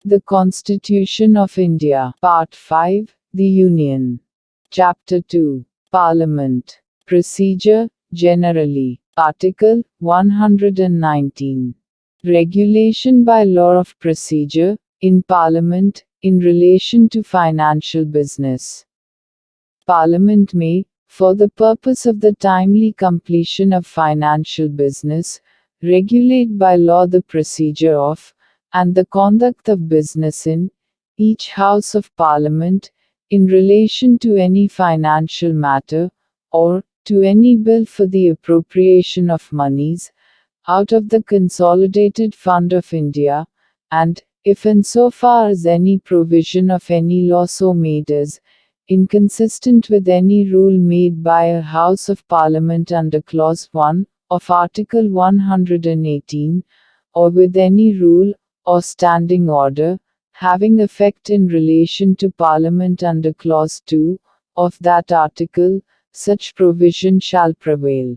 The Constitution of India. Part 5. The Union. Chapter 2. Parliament. Procedure, generally. Article 119. Regulation by law of procedure, in Parliament, in relation to financial business. Parliament may, for the purpose of the timely completion of financial business, regulate by law the procedure of, and the conduct of business in, each House of Parliament, in relation to any financial matter, or, to any bill for the appropriation of monies, out of the Consolidated Fund of India, and, if in so far as any provision of any law so made is, inconsistent with any rule made by a House of Parliament under Clause 1, of Article 118, or with any rule, or standing order, having effect in relation to Parliament under Clause 2, of that article, such provision shall prevail.